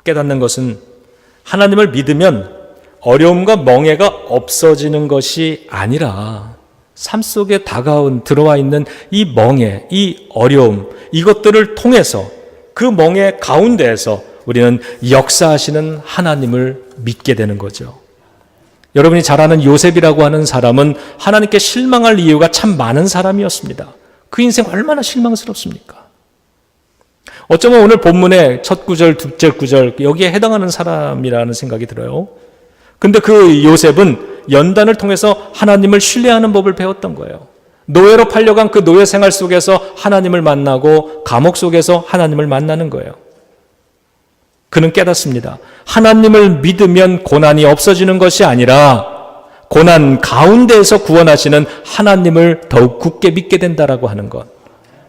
깨닫는 것은 하나님을 믿으면 어려움과 멍해가 없어지는 것이 아니라 삶 속에 들어와 있는 이 멍해, 이 어려움, 이것들을 통해서 그 멍해 가운데에서 우리는 역사하시는 하나님을 믿게 되는 거죠. 여러분이 잘 아는 요셉이라고 하는 사람은 하나님께 실망할 이유가 참 많은 사람이었습니다. 그 인생 얼마나 실망스럽습니까? 어쩌면 오늘 본문의 첫 구절, 둘째 구절 여기에 해당하는 사람이라는 생각이 들어요. 근데 그 요셉은 연단을 통해서 하나님을 신뢰하는 법을 배웠던 거예요. 노예로 팔려간 그 노예 생활 속에서 하나님을 만나고 감옥 속에서 하나님을 만나는 거예요. 그는 깨닫습니다. 하나님을 믿으면 고난이 없어지는 것이 아니라 고난 가운데에서 구원하시는 하나님을 더욱 굳게 믿게 된다라고 하는 것.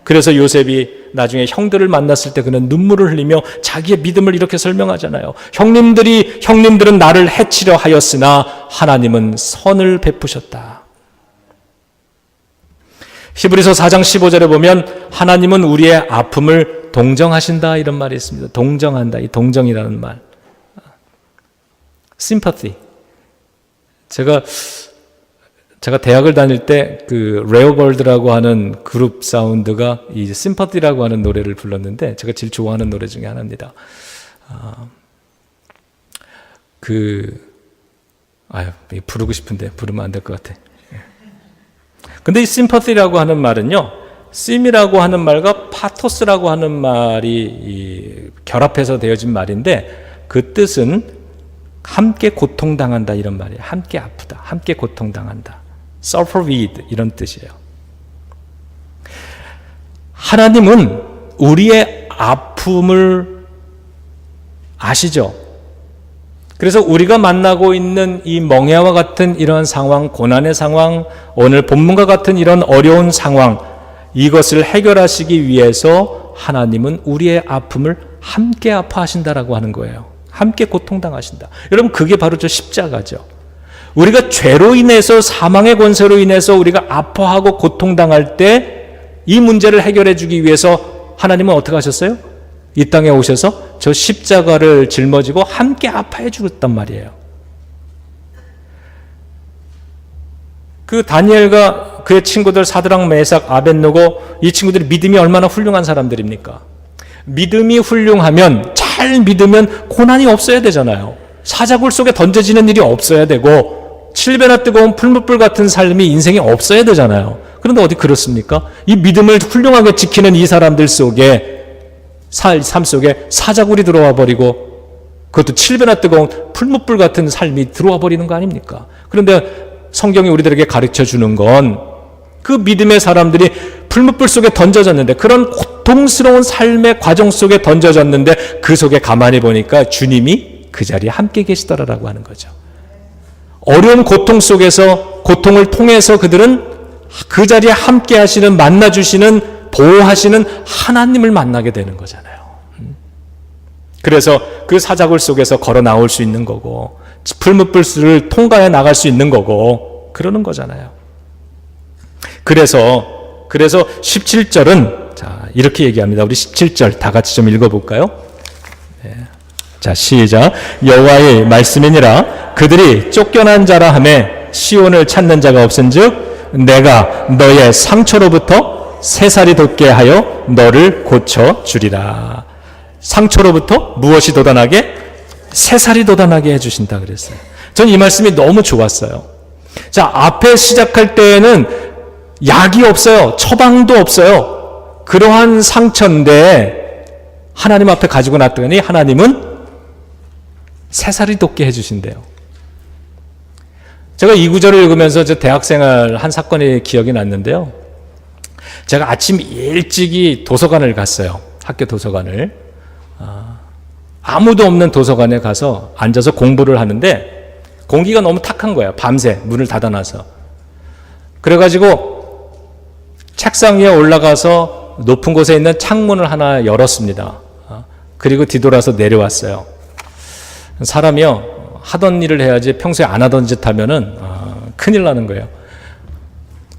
그래서 요셉이 나중에 형들을 만났을 때 그는 눈물을 흘리며 자기의 믿음을 이렇게 설명하잖아요. 형님들은 나를 해치려 하였으나 하나님은 선을 베푸셨다. 히브리서 4장 15절에 보면 하나님은 우리의 아픔을 동정하신다 이런 말이 있습니다. 동정한다. 이 동정이라는 말. sympathy. 제가 대학을 다닐 때 그 레오걸드라고 하는 그룹 사운드가 이 심퍼티라고 하는 노래를 불렀는데 제가 제일 좋아하는 노래 중에 하나입니다. 부르고 싶은데 부르면 안 될 것 같아. 근데 이 심퍼티라고 하는 말은요, 심이라고 하는 말과 파토스라고 하는 말이 결합해서 되어진 말인데 그 뜻은 함께 고통당한다 이런 말이에요. 함께 아프다, 함께 고통당한다. suffer with 이런 뜻이에요. 하나님은 우리의 아픔을 아시죠? 그래서 우리가 만나고 있는 이 멍해와 같은 이런 상황, 고난의 상황, 오늘 본문과 같은 이런 어려운 상황, 이것을 해결하시기 위해서 하나님은 우리의 아픔을 함께 아파하신다라고 하는 거예요. 함께 고통당하신다. 여러분, 그게 바로 저 십자가죠. 우리가 죄로 인해서, 사망의 권세로 인해서 우리가 아파하고 고통당할 때 이 문제를 해결해 주기 위해서 하나님은 어떻게 하셨어요? 이 땅에 오셔서 저 십자가를 짊어지고 함께 아파해 주셨단 말이에요. 그 다니엘과 그의 친구들 사드락, 메삭, 아벳느고, 이 친구들이 믿음이 얼마나 훌륭한 사람들입니까? 믿음이 훌륭하면, 잘 믿으면 고난이 없어야 되잖아요. 사자굴 속에 던져지는 일이 없어야 되고 7배나 뜨거운 풀무불 같은 삶이 인생에 없어야 되잖아요. 그런데 어디 그렇습니까? 이 믿음을 훌륭하게 지키는 이 사람들 속에, 삶 속에 사자굴이 들어와 버리고 그것도 7배나 뜨거운 풀무불 같은 삶이 들어와 버리는 거 아닙니까? 그런데 성경이 우리들에게 가르쳐 주는 건 그 믿음의 사람들이 풀무불 속에 던져졌는데, 그런 고통스러운 삶의 과정 속에 던져졌는데 그 속에 가만히 보니까 주님이 그 자리에 함께 계시더라라고 하는 거죠. 어려운 고통 속에서, 고통을 통해서 그들은 그 자리에 함께 하시는, 만나주시는, 보호하시는 하나님을 만나게 되는 거잖아요. 그래서 그 사자굴 속에서 걸어 나올 수 있는 거고, 풀무불을 통과해 나갈 수 있는 거고, 그러는 거잖아요. 그래서 17절은 자, 이렇게 얘기합니다. 우리 17절 다 같이 좀 읽어볼까요? 네. 자, 시작. 여호와의 말씀이니라. 그들이 쫓겨난 자라 하매 시온을 찾는 자가 없은즉 내가 너의 상처로부터 새살이 돋게 하여 너를 고쳐 주리라. 상처로부터 무엇이 돋아나게? 새살이 돋아나게 해주신다 그랬어요. 저는 이 말씀이 너무 좋았어요. 자, 앞에 시작할 때에는 약이 없어요. 처방도 없어요. 그러한 상처인데 하나님 앞에 가지고 놨더니 하나님은 새살이 돋게 해주신대요. 제가 이 구절을 읽으면서 저 대학생활 한 사건이 기억이 났는데요. 제가 아침 일찍이 도서관을 갔어요. 학교 도서관을. 아무도 없는 도서관에 가서 앉아서 공부를 하는데 공기가 너무 탁한 거예요. 밤새 문을 닫아놔서. 그래가지고 책상 위에 올라가서 높은 곳에 있는 창문을 하나 열었습니다. 그리고 뒤돌아서 내려왔어요. 사람이요, 하던 일을 해야지 평소에 안 하던 짓 하면은 큰일 나는 거예요.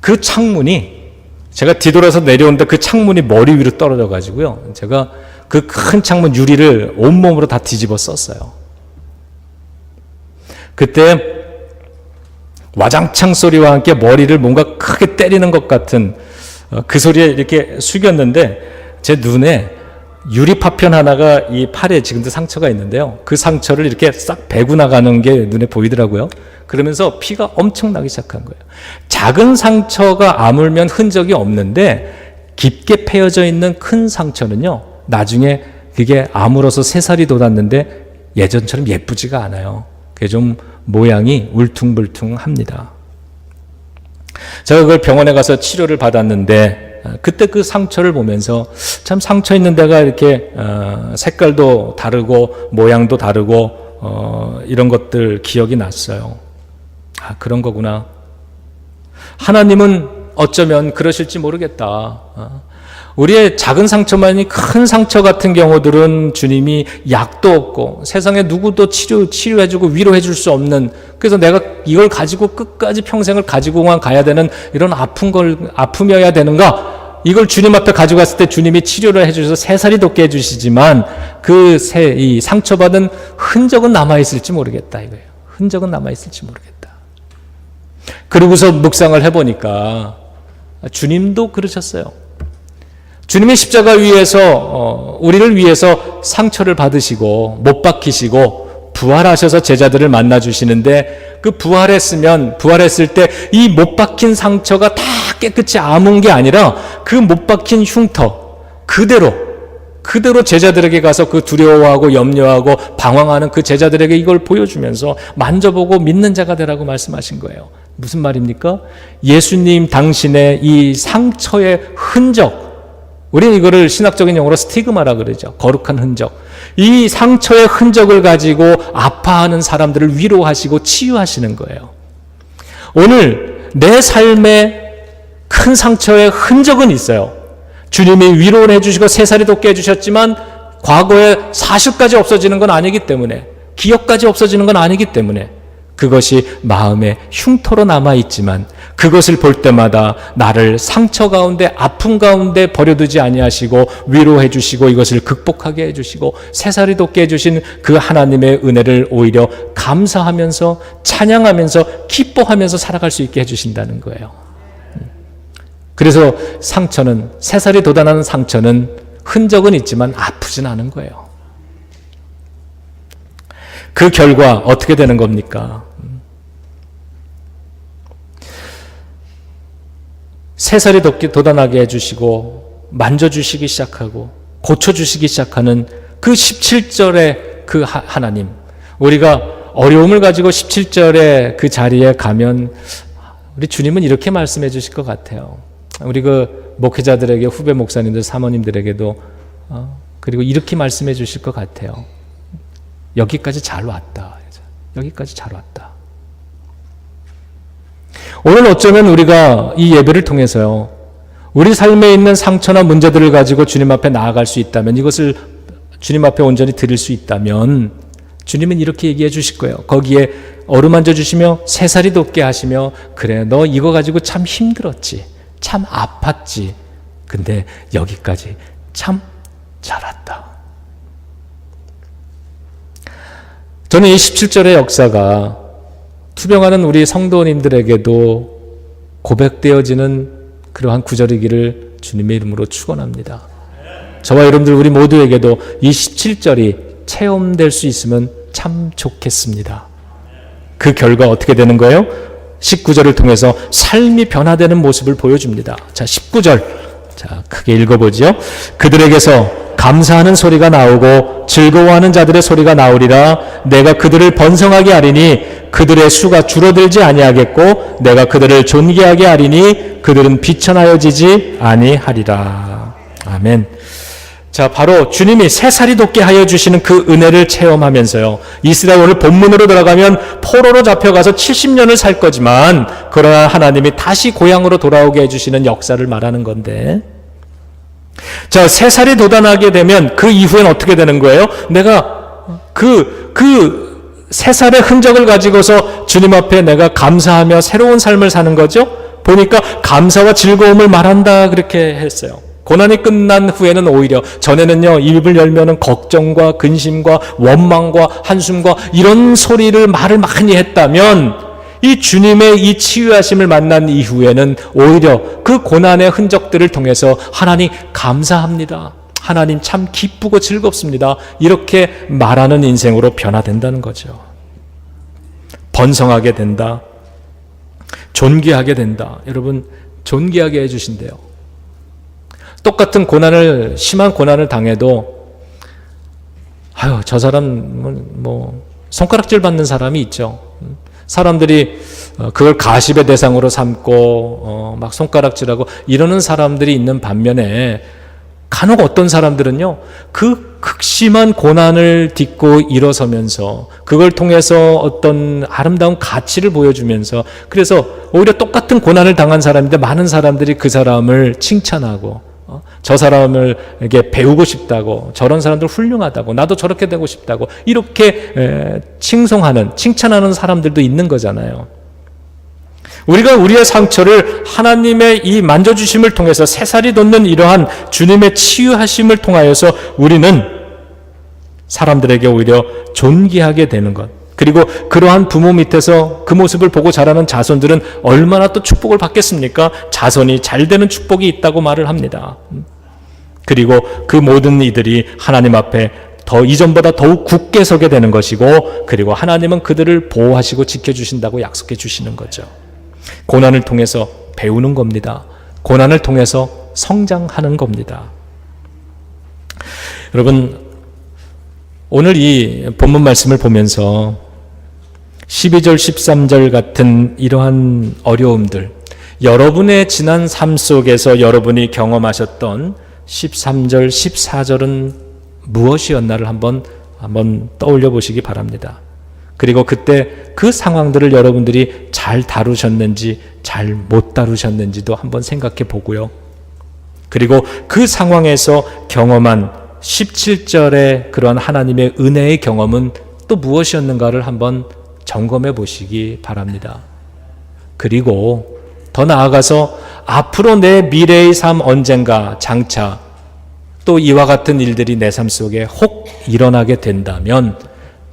그 창문이, 제가 뒤돌아서 내려오는데 그 창문이 머리 위로 떨어져 가지고요, 제가 그 큰 창문 유리를 온몸으로 다 뒤집어 썼어요. 그때 와장창 소리와 함께 머리를 뭔가 크게 때리는 것 같은 그 소리에 이렇게 숙였는데 제 눈에 유리 파편 하나가 이 팔에 지금도 상처가 있는데요. 그 상처를 이렇게 싹 베고 나가는 게 눈에 보이더라고요. 그러면서 피가 엄청 나기 시작한 거예요. 작은 상처가 아물면 흔적이 없는데 깊게 패여져 있는 큰 상처는요, 나중에 그게 아물어서 새살이 돋았는데 예전처럼 예쁘지가 않아요. 그게 좀 모양이 울퉁불퉁합니다. 제가 그걸 병원에 가서 치료를 받았는데 그때 그 상처를 보면서 참 상처 있는 데가 이렇게 색깔도 다르고 모양도 다르고 이런 것들 기억이 났어요. 아, 그런 거구나. 하나님은 어쩌면 그러실지 모르겠다. 우리의 작은 상처만이 큰 상처 같은 경우들은 주님이 약도 없고 세상에 누구도 치료해주고 위로해줄 수 없는, 그래서 내가 이걸 가지고 끝까지 평생을 가지고만 가야 되는 이런 아픔이어야 되는가? 이걸 주님 앞에 가지고 갔을 때 주님이 치료를 해주셔서 새살이 돋게 해주시지만 이 상처받은 흔적은 남아있을지 모르겠다 이거예요. 흔적은 남아있을지 모르겠다. 그러고서 묵상을 해보니까 주님도 그러셨어요. 주님이 십자가 위에서 우리를 위해서 상처를 받으시고 못 박히시고 부활하셔서 제자들을 만나 주시는데, 그 부활했을 때 이 못 박힌 상처가 다 깨끗이 아문 게 아니라 그 못 박힌 흉터 그대로 제자들에게 가서 그 두려워하고 염려하고 방황하는 그 제자들에게 이걸 보여주면서 만져보고 믿는 자가 되라고 말씀하신 거예요. 무슨 말입니까? 예수님 당신의 이 상처의 흔적, 우리는 이거를 신학적인 용어로 스티그마라 그러죠. 거룩한 흔적. 이 상처의 흔적을 가지고 아파하는 사람들을 위로하시고 치유하시는 거예요. 오늘 내 삶에 큰 상처의 흔적은 있어요. 주님이 위로를 해주시고 새살이 돋게 해주셨지만 과거의 사실까지 없어지는 건 아니기 때문에, 기억까지 없어지는 건 아니기 때문에 그것이 마음의 흉터로 남아있지만 그것을 볼 때마다 나를 상처 가운데 아픔 가운데 버려두지 아니하시고 위로해 주시고 이것을 극복하게 해주시고 새살이 돋게 해주신 그 하나님의 은혜를 오히려 감사하면서 찬양하면서 기뻐하면서 살아갈 수 있게 해주신다는 거예요. 그래서 새살이 돋아나는 상처는 흔적은 있지만 아프진 않은 거예요. 그 결과 어떻게 되는 겁니까? 새살이 돋아나게 해주시고 만져주시기 시작하고 고쳐주시기 시작하는 그 17절의 그 하나님, 우리가 어려움을 가지고 17절의 그 자리에 가면 우리 주님은 이렇게 말씀해 주실 것 같아요. 우리 그 목회자들에게, 후배 목사님들, 사모님들에게도 그리고 이렇게 말씀해 주실 것 같아요. 여기까지 잘 왔다. 여기까지 잘 왔다. 오늘 어쩌면 우리가 이 예배를 통해서요, 우리 삶에 있는 상처나 문제들을 가지고 주님 앞에 나아갈 수 있다면, 이것을 주님 앞에 온전히 드릴 수 있다면 주님은 이렇게 얘기해 주실 거예요. 거기에 어루만져 주시며 새살이 돋게 하시며, 그래 너 이거 가지고 참 힘들었지, 참 아팠지, 근데 여기까지 참 잘 왔다. 저는 이 17절의 역사가 투병하는 우리 성도님들에게도 고백되어지는 그러한 구절이기를 주님의 이름으로 축원합니다. 저와 여러분들 우리 모두에게도 이 17절이 체험될 수 있으면 참 좋겠습니다. 그 결과 어떻게 되는 거예요? 19절을 통해서 삶이 변화되는 모습을 보여줍니다. 자, 19절. 자, 크게 읽어보죠. 그들에게서 감사하는 소리가 나오고 즐거워하는 자들의 소리가 나오리라. 내가 그들을 번성하게 하리니 그들의 수가 줄어들지 아니하겠고 내가 그들을 존귀하게 하리니 그들은 비천하여지지 아니하리라. 아멘. 자, 바로 주님이 새살이 돋게 하여 주시는 그 은혜를 체험하면서요, 이스라엘 오늘 본문으로 들어가면 포로로 잡혀가서 70년을 살 거지만 그러나 하나님이 다시 고향으로 돌아오게 해주시는 역사를 말하는 건데, 자, 새살이 돋아나게 되면 그 이후엔 어떻게 되는 거예요? 내가 그 새살의 흔적을 가지고서 주님 앞에 내가 감사하며 새로운 삶을 사는 거죠. 보니까 감사와 즐거움을 말한다 그렇게 했어요. 고난이 끝난 후에는 오히려 전에는요, 입을 열면은 걱정과 근심과 원망과 한숨과 이런 말을 많이 했다면 이 주님의 이 치유하심을 만난 이후에는 오히려 그 고난의 흔적들을 통해서 하나님 감사합니다. 하나님 참 기쁘고 즐겁습니다. 이렇게 말하는 인생으로 변화된다는 거죠. 번성하게 된다. 존귀하게 된다. 여러분, 존귀하게 해주신대요. 똑같은 심한 고난을 당해도, 저 사람, 손가락질 받는 사람이 있죠. 사람들이 그걸 가십의 대상으로 삼고, 막 손가락질하고 이러는 사람들이 있는 반면에, 간혹 어떤 사람들은요, 그 극심한 고난을 딛고 일어서면서 그걸 통해서 어떤 아름다운 가치를 보여주면서, 그래서 오히려 똑같은 고난을 당한 사람인데 많은 사람들이 그 사람을 칭찬하고, 저 사람에게 배우고 싶다고, 저런 사람들 훌륭하다고, 나도 저렇게 되고 싶다고 이렇게 칭찬하는 사람들도 있는 거잖아요. 우리가 우리의 상처를 하나님의 이 만져주심을 통해서 새살이 돋는 이러한 주님의 치유하심을 통하여서 우리는 사람들에게 오히려 존귀하게 되는 것, 그리고 그러한 부모 밑에서 그 모습을 보고 자라는 자손들은 얼마나 또 축복을 받겠습니까? 자손이 잘 되는 축복이 있다고 말을 합니다. 그리고 그 모든 이들이 하나님 앞에 이전보다 더욱 굳게 서게 되는 것이고, 그리고 하나님은 그들을 보호하시고 지켜주신다고 약속해 주시는 거죠. 고난을 통해서 배우는 겁니다. 고난을 통해서 성장하는 겁니다. 여러분, 오늘 이 본문 말씀을 보면서 12절, 13절 같은 이러한 어려움들, 여러분의 지난 삶 속에서 여러분이 경험하셨던 13절, 14절은 무엇이었나를 한번 떠올려 보시기 바랍니다. 그리고 그때 그 상황들을 여러분들이 잘 다루셨는지 잘 못 다루셨는지도 한번 생각해 보고요. 그리고 그 상황에서 경험한 17절의 그러한 하나님의 은혜의 경험은 또 무엇이었는가를 한번 점검해 보시기 바랍니다. 그리고 더 나아가서 앞으로 내 미래의 삶 언젠가 장차 또 이와 같은 일들이 내 삶 속에 혹 일어나게 된다면,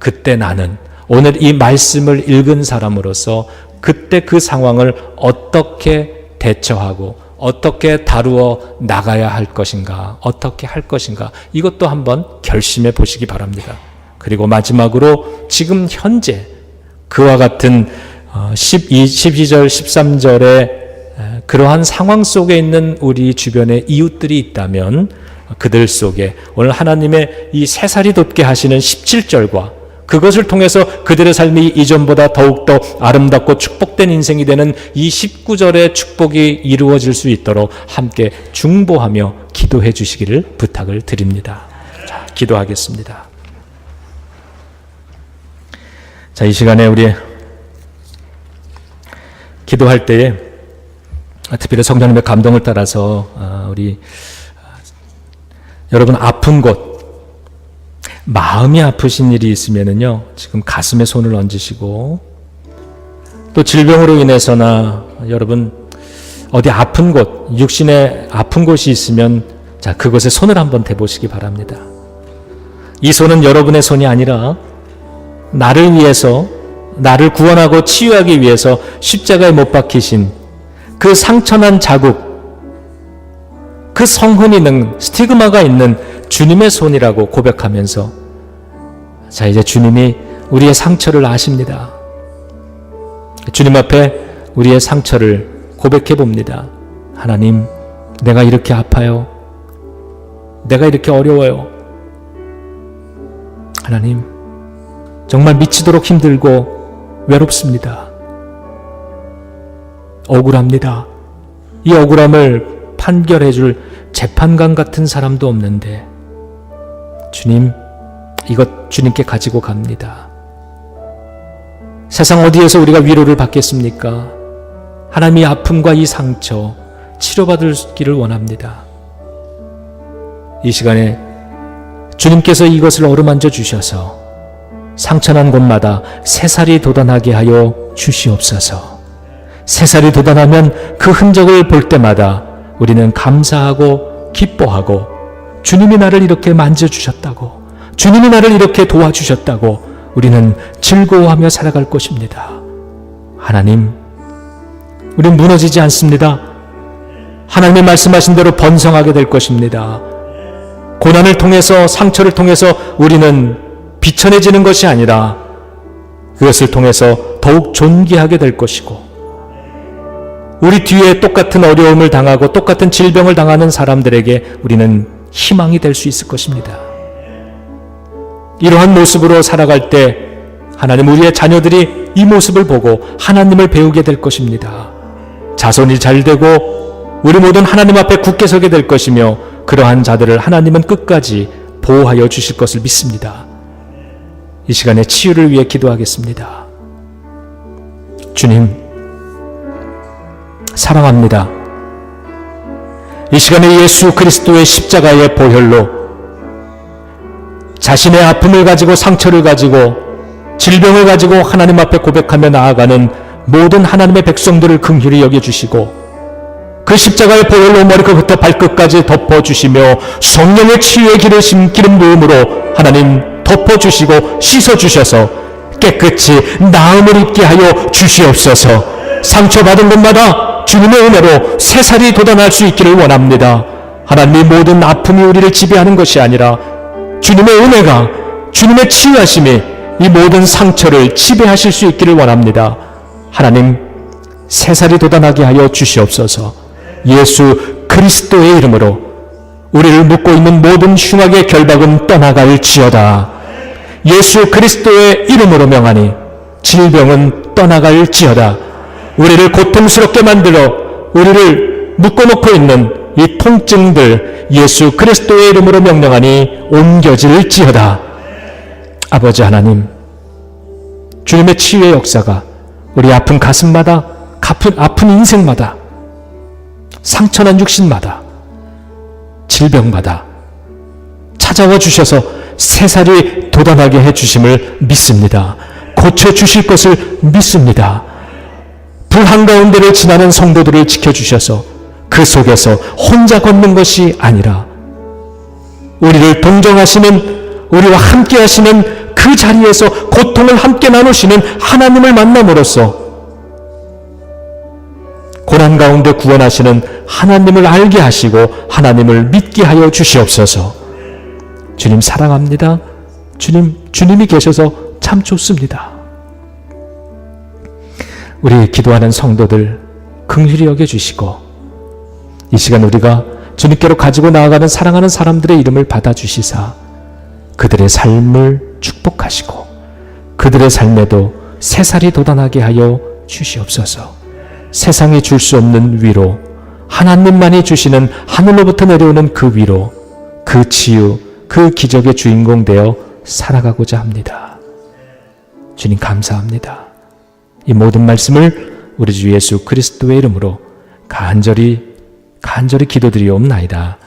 그때 나는 오늘 이 말씀을 읽은 사람으로서 그때 그 상황을 어떻게 대처하고 어떻게 다루어 나가야 할 것인가, 어떻게 할 것인가, 이것도 한번 결심해 보시기 바랍니다. 그리고 마지막으로 지금 현재 그와 같은 12절, 13절의 그러한 상황 속에 있는 우리 주변에 이웃들이 있다면 그들 속에 오늘 하나님의 이 새살이 돋게 하시는 17절과 그것을 통해서 그들의 삶이 이전보다 더욱더 아름답고 축복된 인생이 되는 이 19절의 축복이 이루어질 수 있도록 함께 중보하며 기도해 주시기를 부탁을 드립니다. 자, 기도하겠습니다. 자, 이 시간에 우리 기도할 때에 특별히 성령님의 감동을 따라서 우리 여러분 아픈 곳, 마음이 아프신 일이 있으면은요, 지금 가슴에 손을 얹으시고, 또 질병으로 인해서나 여러분 어디 아픈 곳, 육신에 아픈 곳이 있으면 자, 그곳에 손을 한번 대보시기 바랍니다. 이 손은 여러분의 손이 아니라 나를 위해서, 나를 구원하고 치유하기 위해서 십자가에 못 박히신 그 상처난 자국, 그 성흔 있는 스티그마가 있는 주님의 손이라고 고백하면서, 자, 이제 주님이 우리의 상처를 아십니다. 주님 앞에 우리의 상처를 고백해 봅니다. 하나님, 내가 이렇게 아파요. 내가 이렇게 어려워요. 하나님, 정말 미치도록 힘들고 외롭습니다. 억울합니다. 이 억울함을 판결해 줄 재판관 같은 사람도 없는데, 주님, 이것 주님께 가지고 갑니다. 세상 어디에서 우리가 위로를 받겠습니까? 하나님의 아픔과 이 상처 치료받기를 원합니다. 이 시간에 주님께서 이것을 어루만져 주셔서 상처난 곳마다 새살이 돋아나게 하여 주시옵소서. 새살이 돋아나면 그 흔적을 볼 때마다 우리는 감사하고 기뻐하고 주님이 나를 이렇게 만져주셨다고, 주님이 나를 이렇게 도와주셨다고 우리는 즐거워하며 살아갈 것입니다. 하나님, 우리는 무너지지 않습니다. 하나님의 말씀하신 대로 번성하게 될 것입니다. 고난을 통해서, 상처를 통해서 우리는 비천해지는 것이 아니라 그것을 통해서 더욱 존귀하게 될 것이고, 우리 뒤에 똑같은 어려움을 당하고 똑같은 질병을 당하는 사람들에게 우리는 희망이 될 수 있을 것입니다. 이러한 모습으로 살아갈 때 하나님, 우리의 자녀들이 이 모습을 보고 하나님을 배우게 될 것입니다. 자손이 잘 되고 우리 모든 하나님 앞에 굳게 서게 될 것이며, 그러한 자들을 하나님은 끝까지 보호하여 주실 것을 믿습니다. 이 시간에 치유를 위해 기도하겠습니다. 주님, 사랑합니다. 이 시간에 예수 그리스도의 십자가의 보혈로 자신의 아픔을 가지고, 상처를 가지고, 질병을 가지고 하나님 앞에 고백하며 나아가는 모든 하나님의 백성들을 긍휼히 여겨주시고, 그 십자가의 보혈로 머리끝부터 발끝까지 덮어주시며 성령의 치유의 기름 부음으로 하나님 덮어주시고 씻어주셔서 깨끗이 나음을 입게 하여 주시옵소서. 상처받은 곳마다 주님의 은혜로 새살이 돋아날 수 있기를 원합니다. 하나님의 모든 아픔이 우리를 지배하는 것이 아니라 주님의 은혜가, 주님의 치유하심이 이 모든 상처를 지배하실 수 있기를 원합니다. 하나님, 새살이 돋아나게 하여 주시옵소서. 예수 그리스도의 이름으로 우리를 묶고 있는 모든 흉악의 결박은 떠나갈지어다. 예수 그리스도의 이름으로 명하니 질병은 떠나갈지어다. 우리를 고통스럽게 만들어 우리를 묶어놓고 있는 이 통증들 예수 그리스도의 이름으로 명령하니 옮겨질지어다. 아버지 하나님, 주님의 치유의 역사가 우리 아픈 가슴마다, 아픈 인생마다, 상처난 육신마다, 질병마다 찾아와 주셔서 새살이 돋아나게 해주심을 믿습니다. 고쳐주실 것을 믿습니다. 불 한가운데를 지나는 성도들을 지켜주셔서 그 속에서 혼자 걷는 것이 아니라 우리를 동정하시는, 우리와 함께 하시는 그 자리에서 고통을 함께 나누시는 하나님을 만남으로써 고난 가운데 구원하시는 하나님을 알게 하시고 하나님을 믿게 하여 주시옵소서. 주님 사랑합니다. 주님이 계셔서 참 좋습니다. 우리 기도하는 성도들 긍휼히 여겨주시고, 이 시간 우리가 주님께로 가지고 나아가는 사랑하는 사람들의 이름을 받아주시사 그들의 삶을 축복하시고 그들의 삶에도 새살이 돋아나게 하여 주시옵소서. 세상이 줄 수 없는 위로, 하나님만이 주시는 하늘로부터 내려오는 그 위로, 그 치유, 그 기적의 주인공 되어 살아가고자 합니다. 주님 감사합니다. 이 모든 말씀을 우리 주 예수 그리스도의 이름으로 간절히 기도드리옵나이다.